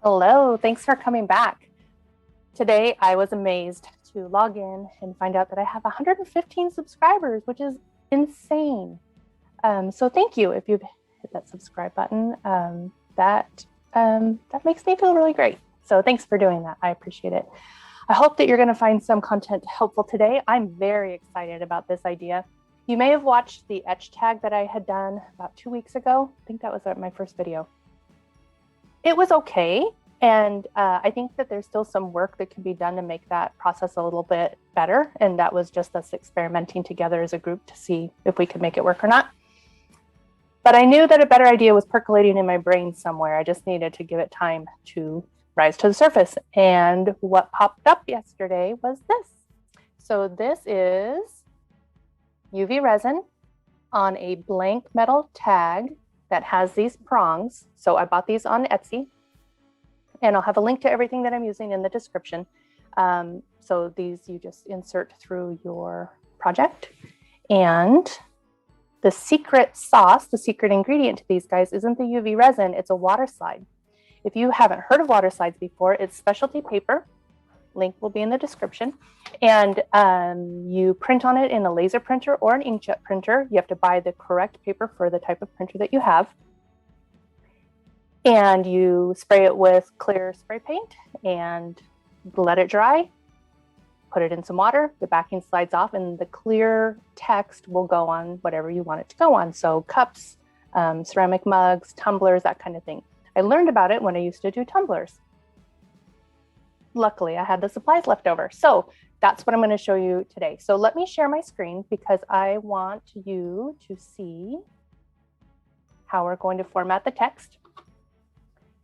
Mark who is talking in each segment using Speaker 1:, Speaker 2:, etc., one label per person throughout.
Speaker 1: Hello, thanks for coming back. Today, I was amazed to log in and find out that I have 115 subscribers, which is insane. So thank you if you've hit that subscribe button. That makes me feel really great. So thanks for doing that. I appreciate it. I hope that you're going to find some content helpful today. I'm very excited about this idea. You may have watched the etch tag that I had done about 2 weeks ago. I think that was my first video. It was okay. And I think that there's still some work that can be done to make that process a little bit better. And that was just us experimenting together as a group to see if we could make it work or not. But I knew that a better idea was percolating in my brain somewhere. I just needed to give it time to rise to the surface. And what popped up yesterday was this. So this is UV resin on a blank metal tag that has these prongs. So I bought these on Etsy. And I'll have a link to everything that I'm using in the description. So these you just insert through your project. And the secret sauce, the secret ingredient to these guys isn't the UV resin, it's a water slide. If you haven't heard of water slides before, it's specialty paper. Link will be in the description. And you print on it in a laser printer or an inkjet printer. You have to buy the correct paper for the type of printer that you have. And you spray it with clear spray paint and let it dry, put it in some water, the backing slides off, and the clear text will go on whatever you want it to go on. So cups, ceramic mugs, tumblers, that kind of thing. I learned about it when I used to do tumblers. Luckily, I had the supplies left over. So that's what I'm going to show you today. So let me share my screen because I want you to see how we're going to format the text.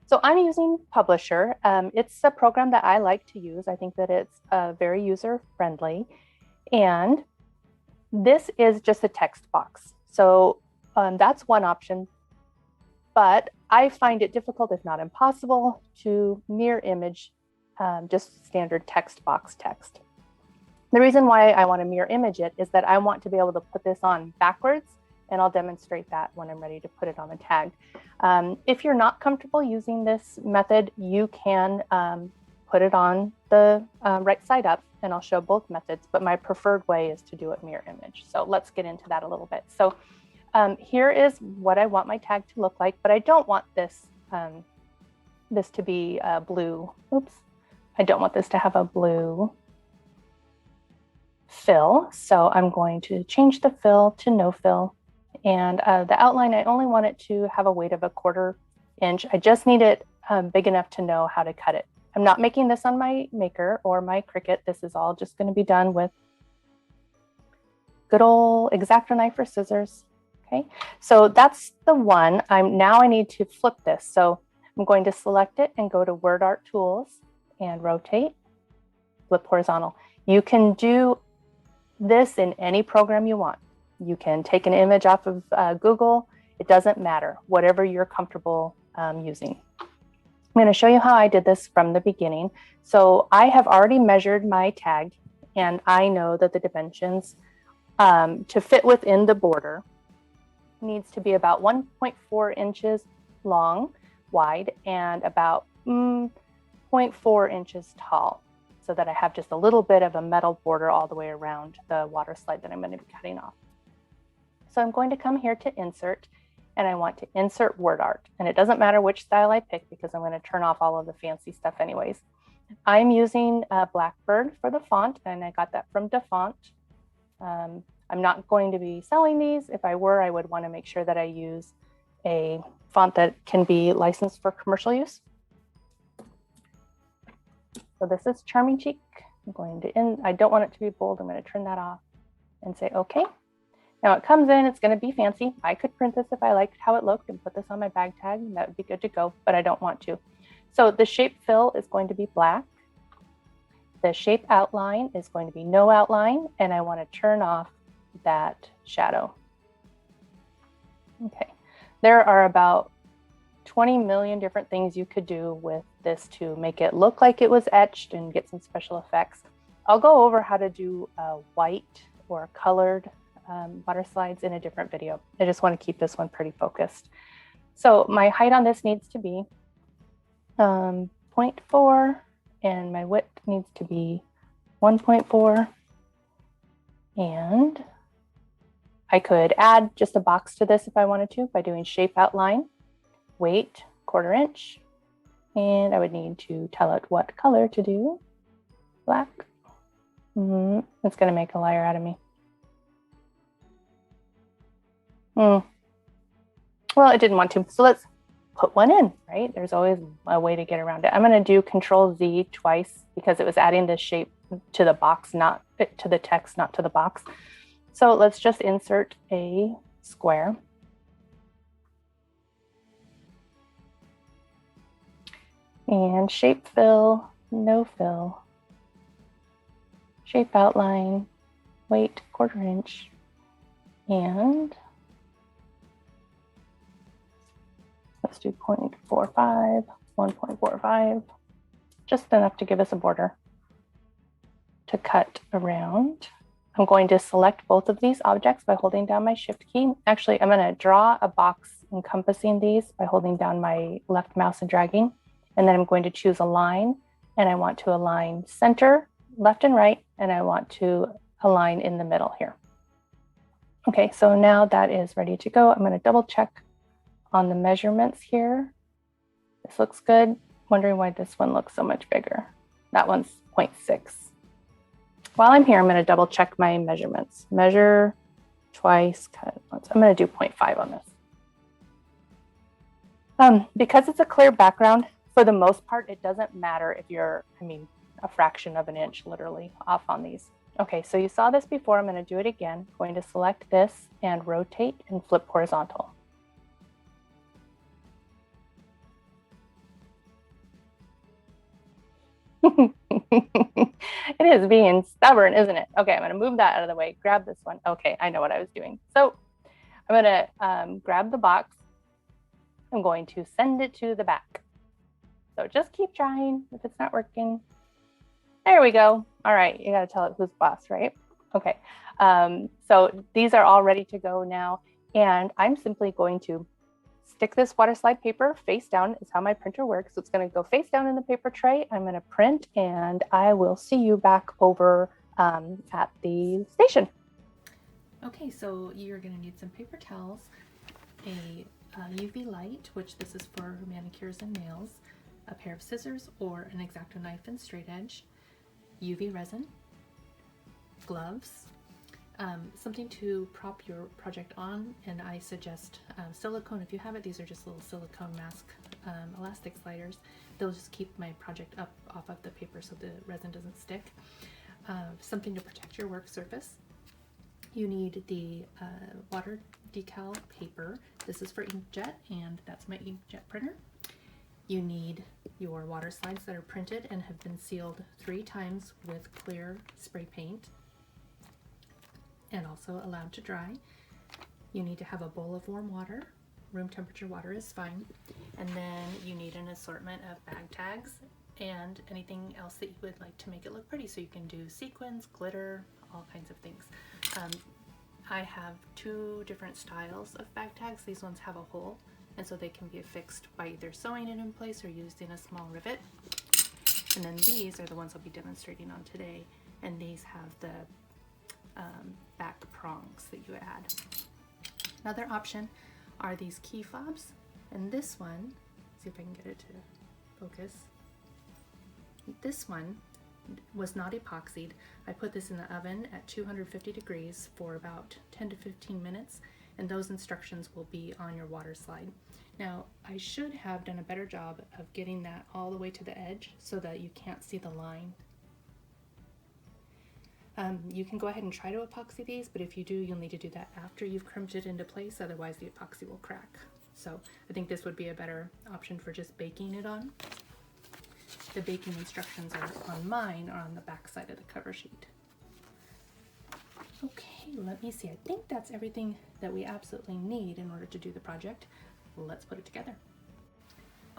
Speaker 1: So I'm using Publisher. It's a program that I like to use. I think that it's very user-friendly. And this is just a text box. So that's one option. But I find it difficult, if not impossible, to mirror image just standard text box text. The reason why I want to mirror image it is that I want to be able to put this on backwards, and I'll demonstrate that when I'm ready to put it on the tag. If you're not comfortable using this method, you can put it on the right side up, and I'll show both methods, but my preferred way is to do it mirror image. So let's get into that a little bit. So here is what I want my tag to look like, but I don't want this, this to be blue. Oops, I don't want this to have a blue fill. So I'm going to change the fill to no fill. And the outline, I only want it to have a weight of 1/4 inch. I just need it big enough to know how to cut it. I'm not making this on my Maker or my Cricut. This is all just going to be done with good old X-Acto knife or scissors. Okay, so that's the one. Now I need to flip this. So I'm going to select it and go to Word Art Tools and rotate, flip horizontal. You can do this in any program you want. You can take an image off of Google. It doesn't matter, whatever you're comfortable using. I'm going to show you how I did this from the beginning. So I have already measured my tag, and I know that the dimensions to fit within the border needs to be about 1.4 inches long, wide, and about 0.4 inches tall, so that I have just a little bit of a metal border all the way around the water slide that I'm going to be cutting off. So I'm going to come here to insert, and I want to insert word art. And it doesn't matter which style I pick because I'm going to turn off all of the fancy stuff anyways. I'm using Blackbird for the font, and I got that from DaFont. I'm not going to be selling these. If I were, I would want to make sure that I use a font that can be licensed for commercial use. So this is Charming Cheek. I'm going to I don't want it to be bold. I'm going to turn that off and say okay. Now it comes in, it's going to be fancy. I could print this if I liked how it looked and put this on my bag tag, and that would be good to go, but I don't want to. So the shape fill is going to be black. The shape outline is going to be no outline, and I want to turn off that shadow. Okay, there are about 20 million different things you could do with this to make it look like it was etched and get some special effects. I'll go over how to do white or colored water slides in a different video. I just want to keep this one pretty focused. So my height on this needs to be 0.4, and my width needs to be 1.4. And I could add just a box to this if I wanted to by doing shape outline, weight, 1/4 inch. And I would need to tell it what color to do. Black. It's going to make a liar out of me. Well, it didn't want to. So let's put one in, right? There's always a way to get around it. I'm going to do Control Z twice because it was adding the shape to the box, not to the text, not to the box. So let's just insert a square. And shape fill, no fill. Shape outline, weight, 1/4 inch. And let's do 0.45, 1.45, just enough to give us a border to cut around. I'm going to select both of these objects by holding down my Shift key. Actually, I'm going to draw a box encompassing these by holding down my left mouse and dragging. And then I'm going to choose a line, and I want to align center, left and right, and I want to align in the middle here. Okay, so now that is ready to go. I'm going to double check on the measurements here. This looks good. Wondering why this one looks so much bigger. That one's 0.6. While I'm here, I'm going to double check my measurements. Measure twice, cut once. I'm going to do 0.5 on this. Because it's a clear background, for the most part, it doesn't matter if you're, a fraction of an inch literally off on these. Okay, so you saw this before. I'm going to do it again. I'm going to select this and rotate and flip horizontal. It is being stubborn, isn't it? Okay, I'm going to move that out of the way. Grab this one. Okay, I know what I was doing. So I'm going to grab the box. I'm going to send it to the back. So just keep trying if it's not working. There we go. All right, you got to tell it who's boss, right? Okay, so these are all ready to go now. And I'm simply going to stick this WATERSLIDE paper face down is how my printer works. So it's going to go face down in the paper tray. I'm going to print, and I will see you back over at the station. Okay, so you're going to need some paper towels, a UV light, which this is for manicures and nails, a pair of scissors or an X-Acto knife and straight edge, UV resin, gloves, something to prop your project on, and I suggest silicone if you have it. These are just little silicone mask elastic sliders. They'll just keep my project up off of the paper so the resin doesn't stick. Something to protect your work surface. You need the water decal paper. This is for inkjet, and that's my inkjet printer. You need your water slides that are printed and have been sealed 3 times with clear spray paint and also allowed to dry. You need to have a bowl of warm water. Room temperature water is fine. And then you need an assortment of bag tags and anything else that you would like to make it look pretty. So you can do sequins, glitter, all kinds of things. I have 2 different styles of bag tags. These ones have a hole, and so they can be affixed by either sewing it in place or using a small rivet. And then these are the ones I'll be demonstrating on today, and these have the back prongs that you add. Another option are these key fobs, and this one, see if I can get it to focus. This one was not epoxied. I put this in the oven at 250 degrees for about 10 to 15 minutes, and those instructions will be on your WATERSLIDE. Now, I should have done a better job of getting that all the way to the edge so that you can't see the line. You can go ahead and try to epoxy these, but if you do, you'll need to do that after you've crimped it into place, otherwise the epoxy will crack. So I think this would be a better option for just baking it on. The baking instructions are on mine or on the back side of the cover sheet. Okay, let me see. I think that's everything that we absolutely need in order to do the project. Let's put it together.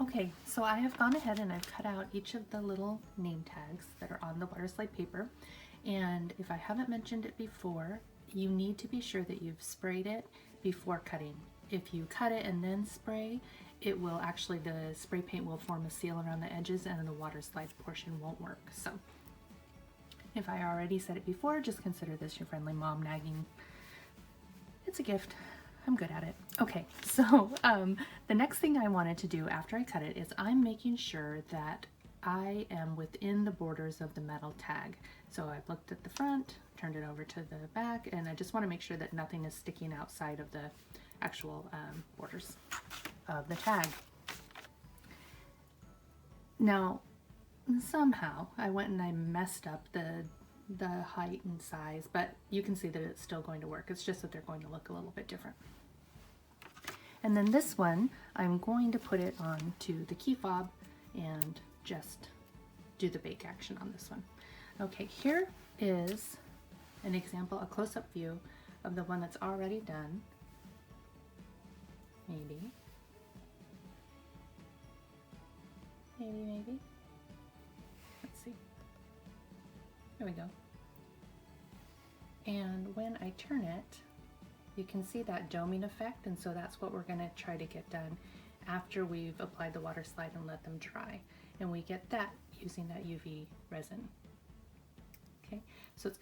Speaker 1: Okay, so I have gone ahead and I've cut out each of the little name tags that are on the WATERSLIDE paper. And if I haven't mentioned it before, you need to be sure that you've sprayed it before cutting. If you cut it and then spray,
Speaker 2: it will actually, the spray paint will form a seal around the edges and the water slide portion won't work. So if I already said it before, just consider this your friendly mom nagging. It's a gift. I'm good at it. Okay, so the next thing I wanted to do after I cut it is I'm making sure that I am within the borders of the metal tag. So I've looked at the front, turned it over to the back, and I just want to make sure that nothing is sticking outside of the actual borders of the tag. Now, somehow I went and I messed up the height and size, but you can see that it's still going to work. It's just that they're going to look a little bit different. And then this one, I'm going to put it onto the key fob and just do the bake action on this one. Okay, here is an example, a close-up view of the one that's already done. Maybe. Let's see. There we go. And when I turn it, you can see that doming effect, and so that's what we're going to try to get done after we've applied the water slide and let them dry. And we get that using that UV resin. Okay, so it's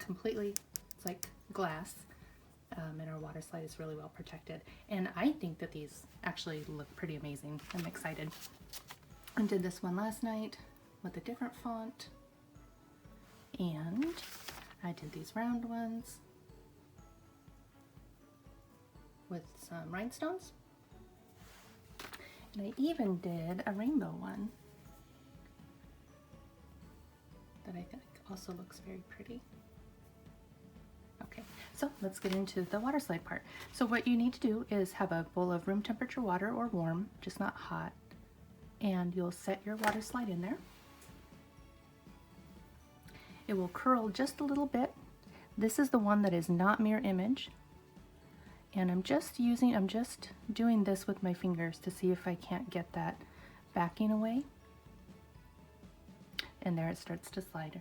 Speaker 2: like glass, and our water slide is really well protected. And I think that these actually look pretty amazing. I'm excited. I did this one last night with a different font, and I did these round ones with some rhinestones, and I even did a rainbow one that I think also looks very pretty. Okay, so let's get into the water slide part. So what you need to do is have a bowl of room temperature water, or warm, just not hot, and you'll set your water slide in there. It will curl just a little bit. This is the one that is not mirror image, and I'm just doing this with my fingers to see if I can't get that backing away. And there it starts to slide.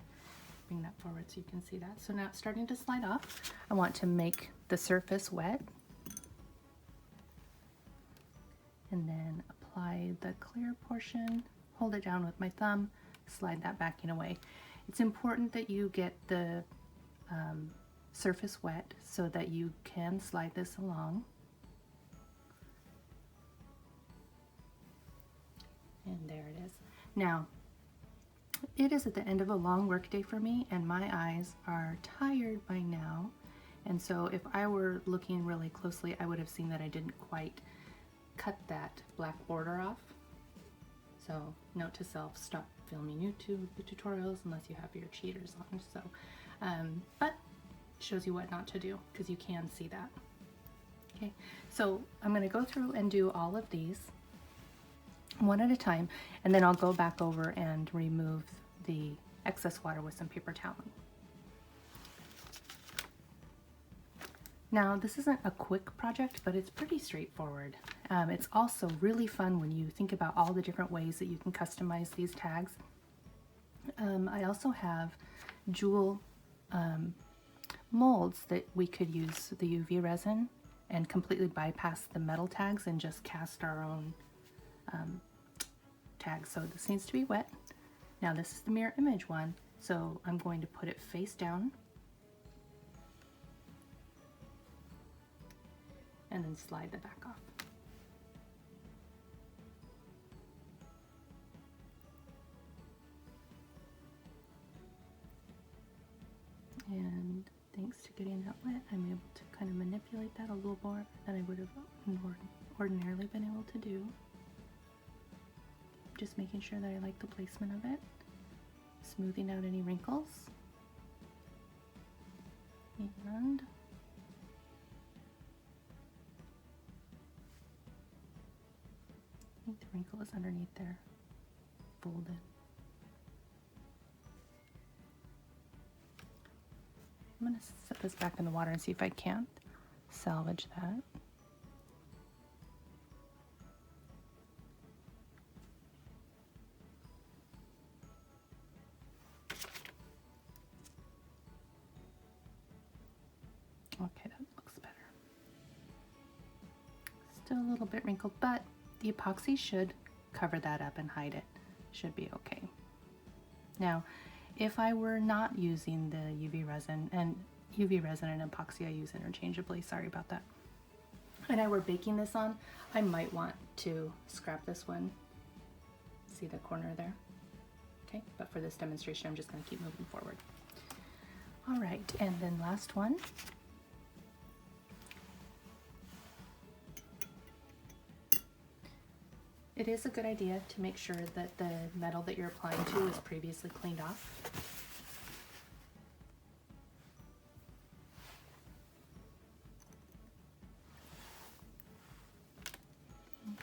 Speaker 2: Bring that forward so you can see that. So now it's starting to slide off. I want to make the surface wet, and then apply the clear portion, hold it down with my thumb, slide that backing away. It's important that you get the surface wet so that you can slide this along. And there it is. Now, it is at the end of a long work day for me, and my eyes are tired by now. And so if I were looking really closely, I would have seen that I didn't quite cut that black border off. So note to self, stop filming YouTube tutorials unless you have your cheaters on. So, but shows you what not to do, because you can see that. Okay, so I'm going to go through and do all of these one at a time, and then I'll go back over and remove the excess water with some paper toweling. Now, this isn't a quick project, but it's pretty straightforward. It's also really fun when you think about all the different ways that you can customize these tags. I also have jewel molds that we could use the UV resin and completely bypass the metal tags and just cast our own tags. So this needs to be wet. Now this is the mirror image one, so I'm going to put it face down and then slide the back off. And thanks to getting that wet, I'm able to kind of manipulate that a little more than I would have ordinarily been able to do. Just making sure that I like the placement of it, smoothing out any wrinkles, and I think the wrinkle is underneath there, folded. I'm going to set this back in the water and see if I can't salvage that. Okay, that looks better. Still a little bit wrinkled, but the epoxy should cover that up and hide it. Should be okay. Now, if I were not using the UV resin, and epoxy I use interchangeably, sorry about that, and I were baking this on, I might want to scrap this one. See the corner there? Okay, but for this demonstration, I'm just going to keep moving forward. All right, and then last one. It is a good idea to make sure that the metal that you're applying to is previously cleaned off.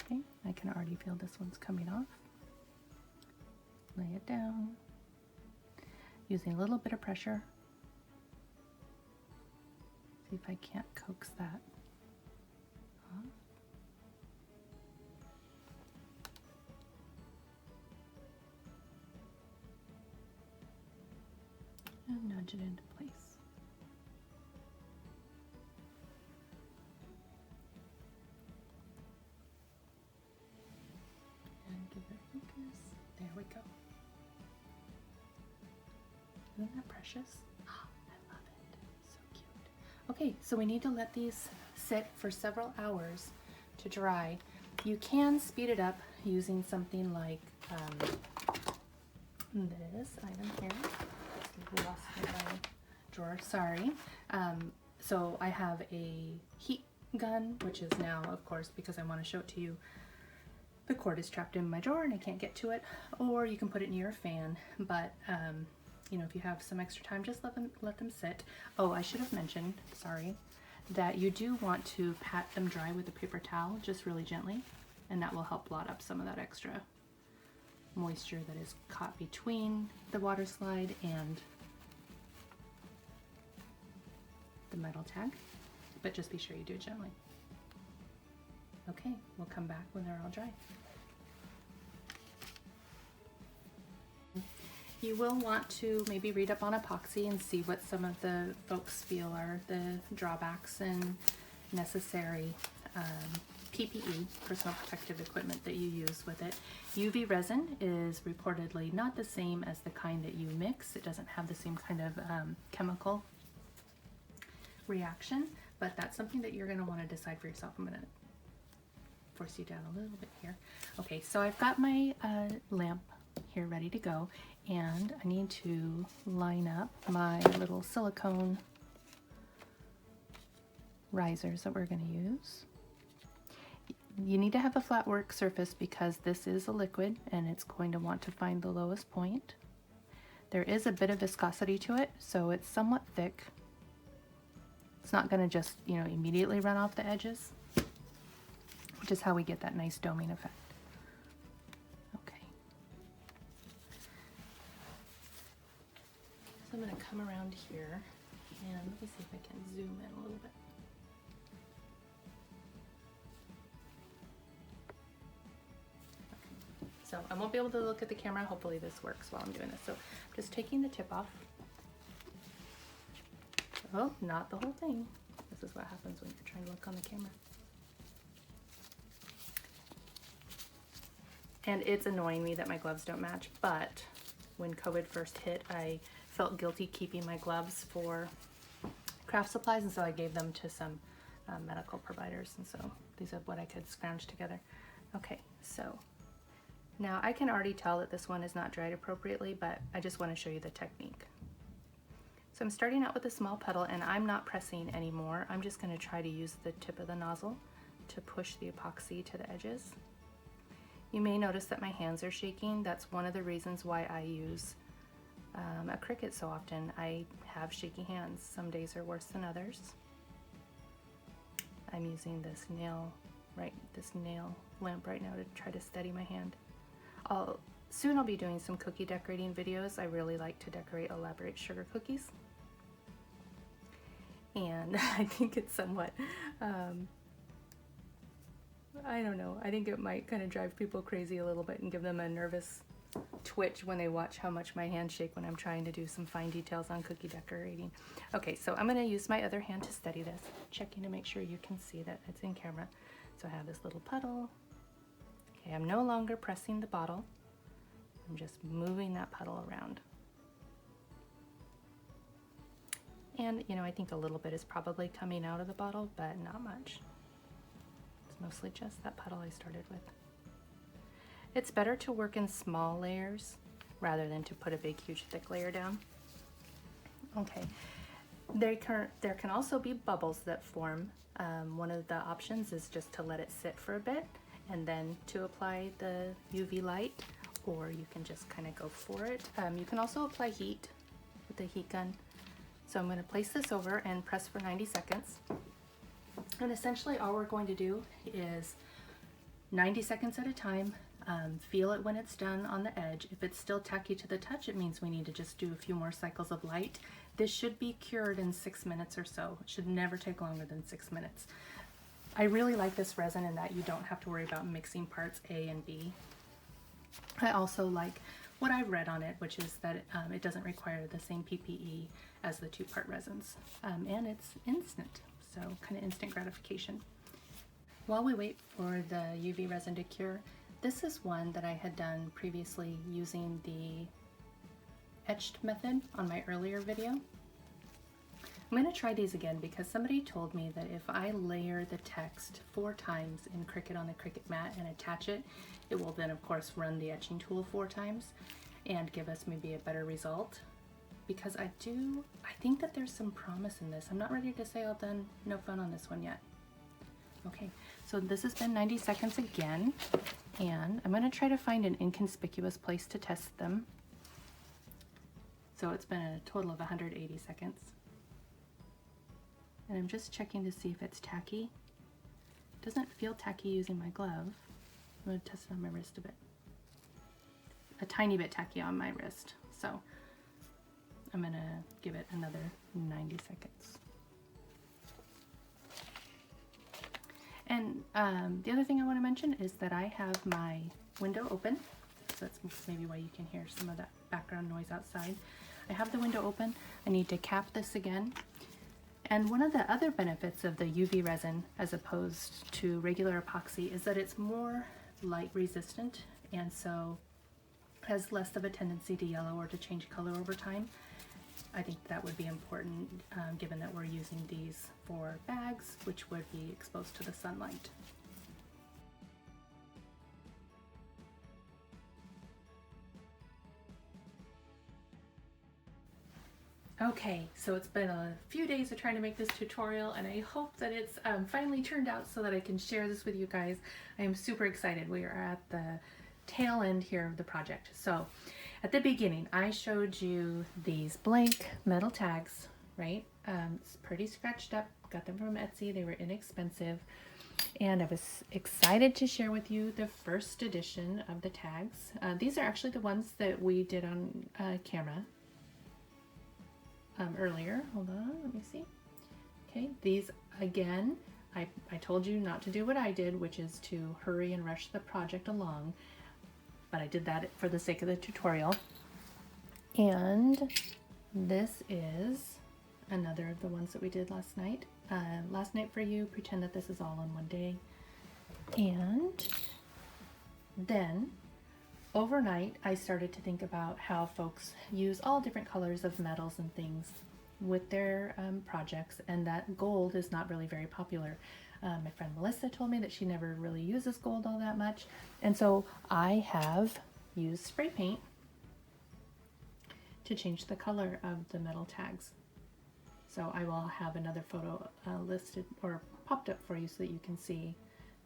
Speaker 2: Okay, I can already feel this one's coming off. Lay it down, using a little bit of pressure. See if I can't coax that off. And nudge it into place. And give it focus. There we go. Isn't that precious? Oh, I love it. So cute. Okay, so we need to let these sit for several hours to dry. You can speed it up using something like this item here. We lost it in my drawer, sorry. So I have a heat gun, which is now, of course, because I want to show it to you, the cord is trapped in my drawer and I can't get to it. Or you can put it near a fan, but you know, if you have some extra time, just let them sit. Oh, I should have mentioned, sorry, that you do want to pat them dry with a paper towel, just really gently, and that will help blot up some of that extra moisture that is caught between the water slide and the metal tag, but just be sure you do it gently. Okay, we'll come back when they're all dry. You will want to maybe read up on epoxy and see what some of the folks feel are the drawbacks and necessary PPE, personal protective equipment, that you use with it. UV resin is reportedly not the same as the kind that you mix. It doesn't have the same kind of chemical reaction, but that's something that you're going to want to decide for yourself. I'm going to force you down a little bit here. Okay, so I've got my lamp here ready to go, and I need to line up my little silicone risers that we're going to use. You need to have a flat work surface because this is a liquid and it's going to want to find the lowest point. There is a bit of viscosity to it, so it's somewhat thick. It's not going to just, you know, immediately run off the edges, which is how we get that nice doming effect. Okay. So I'm going to come around here and let me see if I can zoom in a little bit. So I won't be able to look at the camera. Hopefully this works while I'm doing this. So I'm just taking the tip off. Oh, not the whole thing. This is what happens when you're trying to look on the camera. And it's annoying me that my gloves don't match, but when COVID first hit, I felt guilty keeping my gloves for craft supplies, and so I gave them to some medical providers, and so these are what I could scrounge together. Okay, so now I can already tell that this one is not dried appropriately, but I just want to show you the technique. So I'm starting out with a small pedal and I'm not pressing anymore. I'm just going to try to use the tip of the nozzle to push the epoxy to the edges. You may notice that my hands are shaking. That's one of the reasons why I use a Cricut so often. I have shaky hands. Some days are worse than others. I'm using this nail lamp right now to try to steady my hand. Soon I'll be doing some cookie decorating videos. I really like to decorate elaborate sugar cookies. And I think it's somewhat, I don't know, I think it might kind of drive people crazy a little bit and give them a nervous twitch when they watch how much my hands shake when I'm trying to do some fine details on cookie decorating. Okay, so I'm going to use my other hand to steady this, checking to make sure you can see that it's in camera. So I have this little puddle, Okay, I'm no longer pressing the bottle. I'm just moving that puddle around. And, you know, I think a little bit is probably coming out of the bottle, but not much. It's mostly just that puddle I started with. It's better to work in small layers rather than to put a big, huge, thick layer down. Okay, there can also be bubbles that form. One of the options is just to let it sit for a bit and then to apply the UV light, or you can just kind of go for it. You can also apply heat with the heat gun. So I'm going to place this over and press for 90 seconds. And essentially all we're going to do is 90 seconds at a time. Feel it when it's done on the edge. If it's still tacky to the touch, it means we need to just do a few more cycles of light. This should be cured in 6 minutes or so. It should never take longer than 6 minutes. I really like this resin in that you don't have to worry about mixing parts A and B. I also like what I've read on it, which is that it doesn't require the same PPE as the two-part resins. And it's instant, so kind of instant gratification. While we wait for the UV resin to cure, this is one that I had done previously using the etched method on my earlier video. I'm going to try these again because somebody told me that if I layer the text 4 times in Cricut on the Cricut mat and attach it, it will then of course run the etching tool 4 times and give us maybe a better result. Because I think that there's some promise in this. I'm not ready to say all done, no fun on this one yet. Okay, so this has been 90 seconds again, and I'm going to try to find an inconspicuous place to test them. So it's been a total of 180 seconds. And I'm just checking to see if it's tacky. It doesn't feel tacky using my glove. I'm going to test it on my wrist a bit. A tiny bit tacky on my wrist. So I'm going to give it another 90 seconds. And the other thing I want to mention is that I have my window open. So that's maybe why you can hear some of that background noise outside. I have the window open. I need to cap this again. And one of the other benefits of the UV resin as opposed to regular epoxy is that it's more light resistant and so has less of a tendency to yellow or to change color over time. I think that would be important given that we're using these for bags, which would be exposed to the sunlight. Okay, so it's been a few days of trying to make this tutorial, and I hope that it's finally turned out so that I can share this with you guys. I am super excited. We are at the tail end here of the project. So at the beginning, I showed you these blank metal tags, right? It's pretty scratched up. Got them from Etsy. They were inexpensive. And I was excited to share with you the first edition of the tags. These are actually the ones that we did on camera earlier. Hold on, let me see. Okay, these again, I told you not to do what I did, which is to hurry and rush the project along, but I did that for the sake of the tutorial. And this is another of the ones that we did last night. Last night for you, pretend that this is all in one day. And then overnight, I started to think about how folks use all different colors of metals and things with their projects, and that gold is not really very popular. My friend Melissa told me that she never really uses gold all that much, and so I have used spray paint to change the color of the metal tags. So I will have another photo listed or popped up for you so that you can see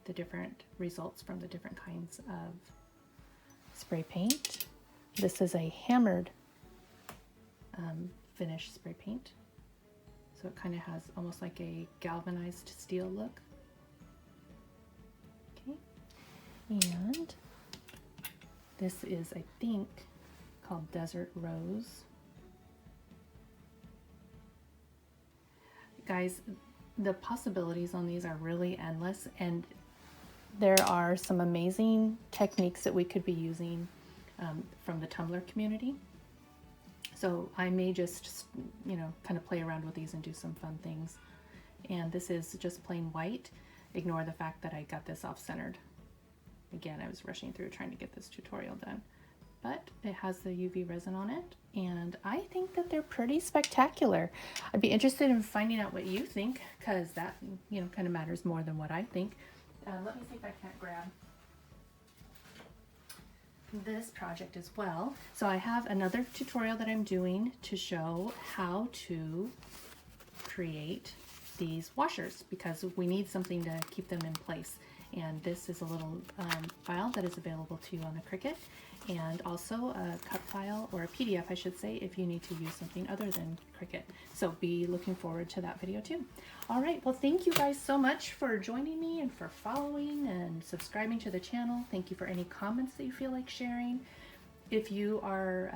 Speaker 2: the different results from the different kinds of spray paint. This is a hammered finish spray paint. So it kind of has almost like a galvanized steel look. Okay. And this is, I think, called Desert Rose. Guys, the possibilities on these are really endless, and there are some amazing techniques that we could be using from the Tumblr community. So I may just, you know, kind of play around with these and do some fun things. And this is just plain white. Ignore the fact that I got this off-centered. Again, I was rushing through trying to get this tutorial done. But it has the UV resin on it, and I think that they're pretty spectacular. I'd be interested in finding out what you think, because that, you know, kind of matters more than what I think. Let me see if I can't grab this project as well. So I have another tutorial that I'm doing to show how to create these washers, because we need something to keep them in place. And this is a little file that is available to you on the Cricut, and also a cut file, or a PDF I should say, if you need to use something other than Cricut. So be looking forward to that video too. All right, well, thank you guys so much for joining me and for following and subscribing to the channel. Thank you for any comments that you feel like sharing. If you are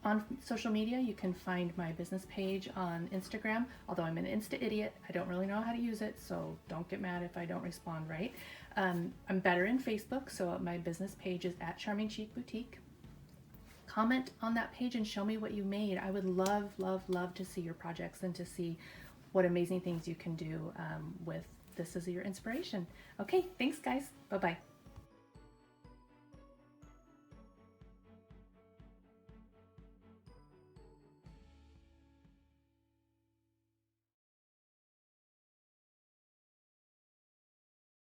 Speaker 2: on social media, you can find my business page on Instagram, although I'm an Insta idiot. I don't really know how to use it, so don't get mad if I don't respond right. I'm better in Facebook, so my business page is at Charming Chic Boutique. Comment on that page and show me what you made. I would love, love, love to see your projects and to see what amazing things you can do with this as your inspiration. Okay, thanks guys. Bye-bye.